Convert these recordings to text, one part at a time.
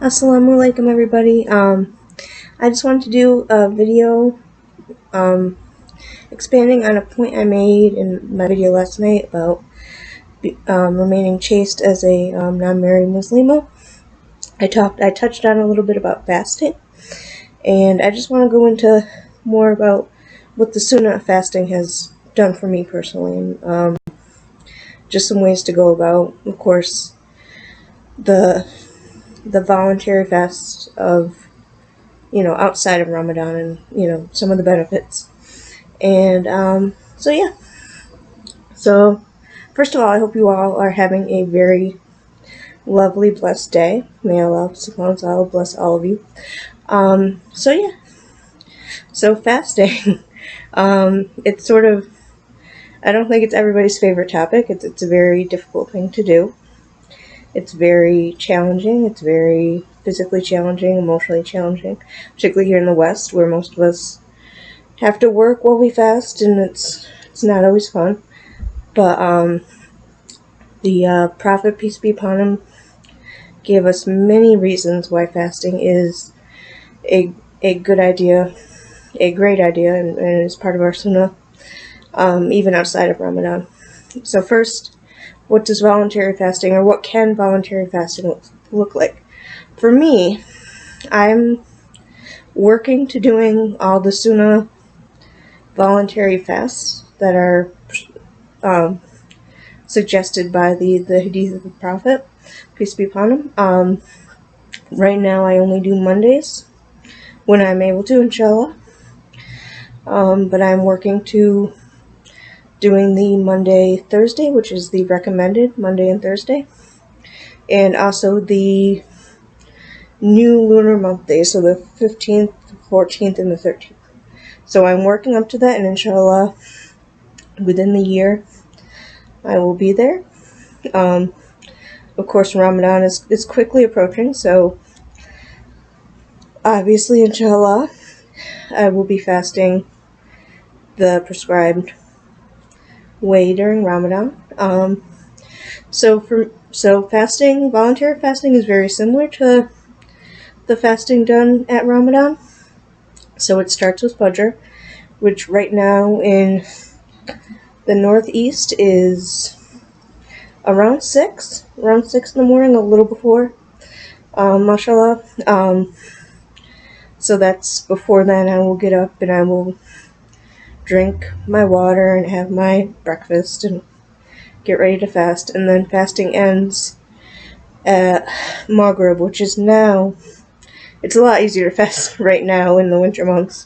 Assalamu alaikum everybody. I just wanted to do a video expanding on a point I made in my video last night about remaining chaste as a non-married Muslima. I touched on a little bit about fasting, and I just want to go into more about what the Sunnah of Fasting has done for me personally, and just some ways to go about, of course, the voluntary fast of, outside of Ramadan, and, some of the benefits. And, so yeah. So, first of all, I hope you all are having a very lovely, blessed day. May Allah subhanahu wa ta'ala bless all of you. So yeah. So fasting. It's sort of, I don't think it's everybody's favorite topic. It's a very difficult thing to do. It's very challenging. It's very physically challenging, emotionally challenging, particularly here in the West, where most of us have to work while we fast, and it's not always fun. But the Prophet, peace be upon him, gave us many reasons why fasting is a good idea, a great idea, and is part of our Sunnah, even outside of Ramadan. So first, what does voluntary fasting, or what can voluntary fasting look like? For me, I'm working to doing all the Sunnah voluntary fasts that are suggested by the Hadith of the Prophet, peace be upon him. Right now I only do Mondays when I'm able to, inshallah. But I'm working to doing the Monday, Thursday, which is the recommended Monday and Thursday, and also the new lunar month days, so the 15th, 14th, and the 13th. So I'm working up to that, and inshallah, within the year, I will be there. Of course, Ramadan is quickly approaching, so obviously, inshallah, I will be fasting the prescribed way during Ramadan. So fasting, voluntary fasting, is very similar to the fasting done at Ramadan. So it starts with Fajr, which right now in the Northeast is around 6 in the morning, a little before, mashallah. So that's before then. I will get up and I will drink my water and have my breakfast and get ready to fast. And then fasting ends at Maghrib, which is now, it's a lot easier to fast right now in the winter months,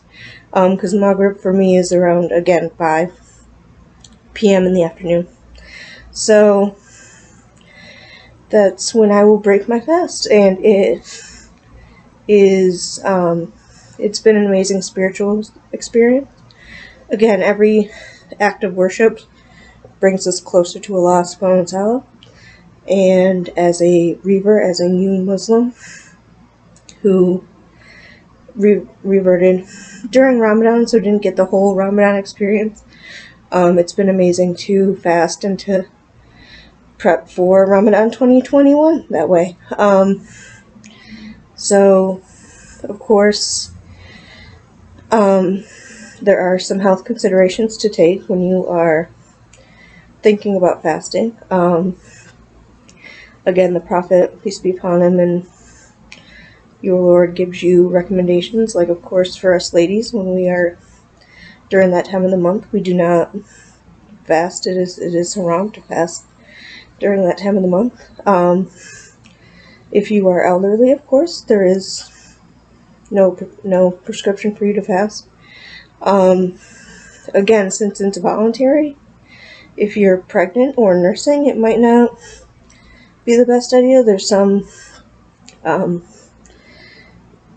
because Maghrib for me is around, again, 5 p.m. in the afternoon. So that's when I will break my fast, and it is, it's been an amazing spiritual experience. Again, every act of worship brings us closer to Allah subhanahu wa ta'ala, and as a revert, as a new Muslim who reverted during Ramadan, so didn't get the whole Ramadan experience, it's been amazing to fast and to prep for Ramadan 2021 that way. So, of course, there are some health considerations to take when you are thinking about fasting. Again, the Prophet, peace be upon him, and your Lord gives you recommendations, like, of course, for us ladies, when we are during that time of the month, we do not fast. It is haram to fast during that time of the month. If you are elderly, of course, there is no prescription for you to fast. Again, since it's voluntary, if you're pregnant or nursing, it might not be the best idea. There's some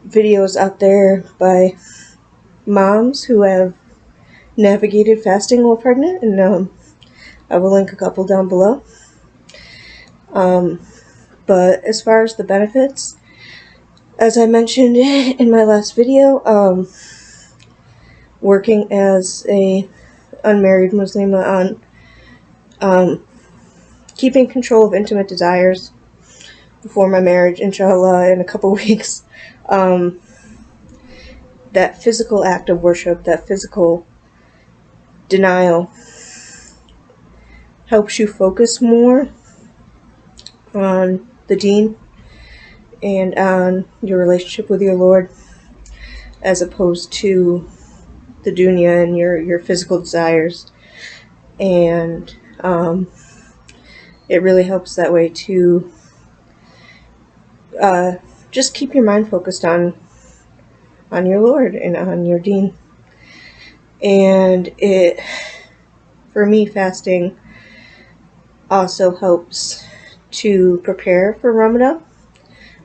videos out there by moms who have navigated fasting while pregnant, and I will link a couple down below. But as far as the benefits, as I mentioned in my last video, working as a unmarried Muslima on keeping control of intimate desires before my marriage, inshallah, in a couple weeks. That physical act of worship, that physical denial, helps you focus more on the deen and on your relationship with your Lord, as opposed to the dunya and your physical desires. And it really helps that way to just keep your mind focused on your Lord and on your deen. And it, for me, fasting also helps to prepare for Ramadan.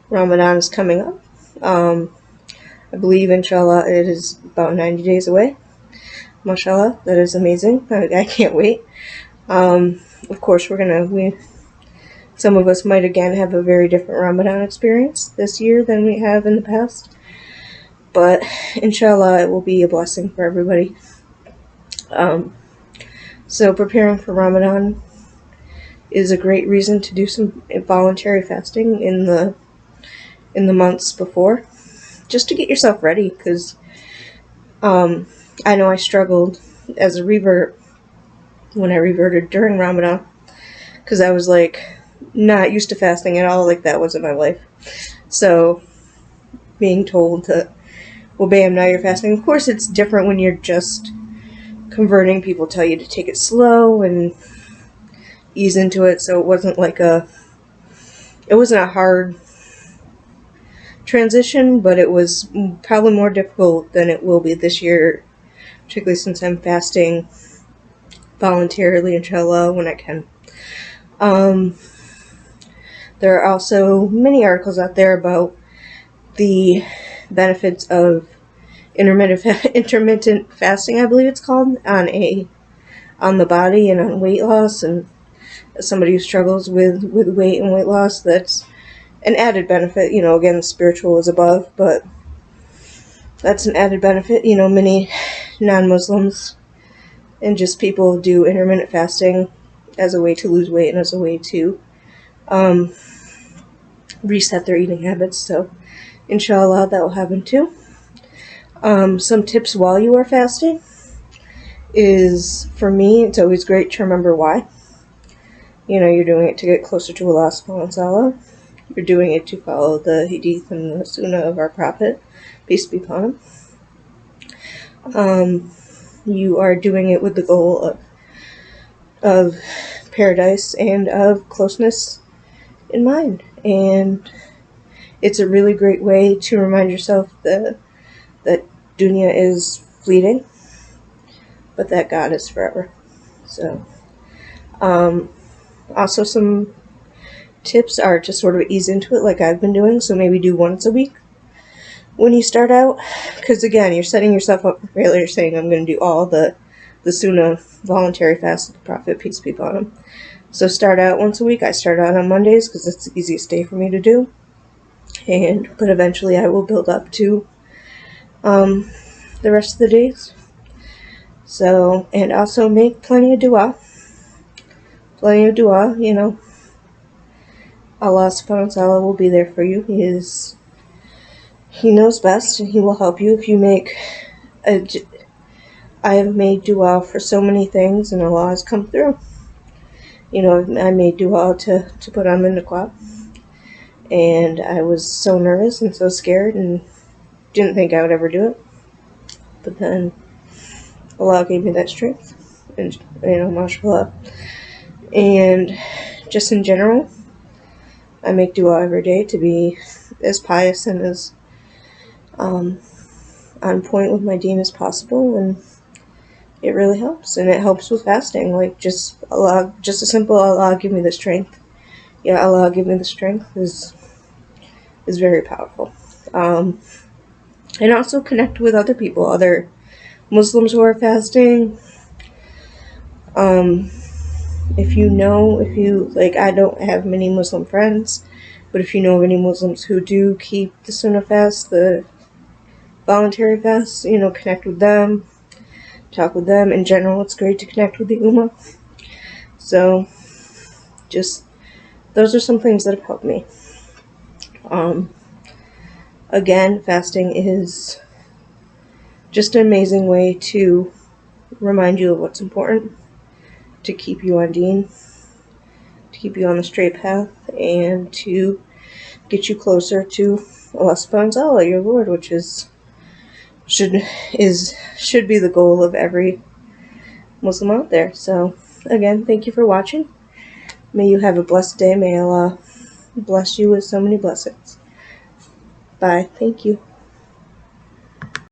Ramadan is coming up. I believe, inshallah, it is about 90 days away. Mashallah, that is amazing. I can't wait. Of course, some of us might again have a very different Ramadan experience this year than we have in the past. But inshallah, it will be a blessing for everybody. So preparing for Ramadan is a great reason to do some voluntary fasting in the months before, just to get yourself ready, because I know I struggled as a revert when I reverted during Ramadan, because I was not used to fasting at all. That wasn't my life. So being told to, well, bam, now you're fasting. Of course, it's different when you're just converting. People tell you to take it slow and ease into it. So it wasn't a hard transition, but it was probably more difficult than it will be this year, particularly since I'm fasting voluntarily, inshallah, when I can. There are also many articles out there about the benefits of intermittent fasting, I believe it's called, on the body and on weight loss. And as somebody who struggles with weight and weight loss, that's an added benefit. Again, spiritual is above, but that's an added benefit. Many non-Muslims and just people do intermittent fasting as a way to lose weight and as a way to reset their eating habits. So inshallah, that will happen too. Some tips while you are fasting is, for me, it's always great to remember why. You're doing it to get closer to Allah subhanahu wa ta'ala. You're doing it to follow the hadith and the Sunnah of our Prophet, peace be upon him. You are doing it with the goal of paradise and of closeness in mind. And it's a really great way to remind yourself that dunya is fleeting, but that God is forever. So, also some tips are to sort of ease into it like I've been doing. So maybe do once a week when you start out, because again, you're setting yourself up for failure. You're saying, I'm going to do all the Sunnah voluntary fast of the Prophet, peace be upon him. So start out once a week. I start out on Mondays because it's the easiest day for me to do, but eventually I will build up to the rest of the days. So, and also make plenty of dua. Allah subhanahu wa ta'ala will be there for you. He knows best, and He will help you if you make I have made dua for so many things, and Allah has come through. I made dua to put on the niqab, and I was so nervous and so scared and didn't think I would ever do it. But then Allah gave me that strength, and mashallah. And just in general, I make dua every day to be as pious and as on point with my deen as possible, and it really helps. And it helps with fasting, just a simple Allah give me the strength. Yeah, Allah give me the strength is very powerful. And also connect with other people, other Muslims who are fasting. I don't have many Muslim friends, but if you know of any Muslims who do keep the Sunnah fast, the voluntary fast, connect with them, talk with them. In general, it's great to connect with the Ummah. So, those are some things that have helped me. Again, fasting is just an amazing way to remind you of what's important, to keep you on deen, to keep you on the straight path, and to get you closer to Allah subhanahu wa ta'ala, your Lord, which should be the goal of every Muslim out there. So again, thank you for watching. May you have a blessed day. May Allah bless you with so many blessings. Bye. Thank you.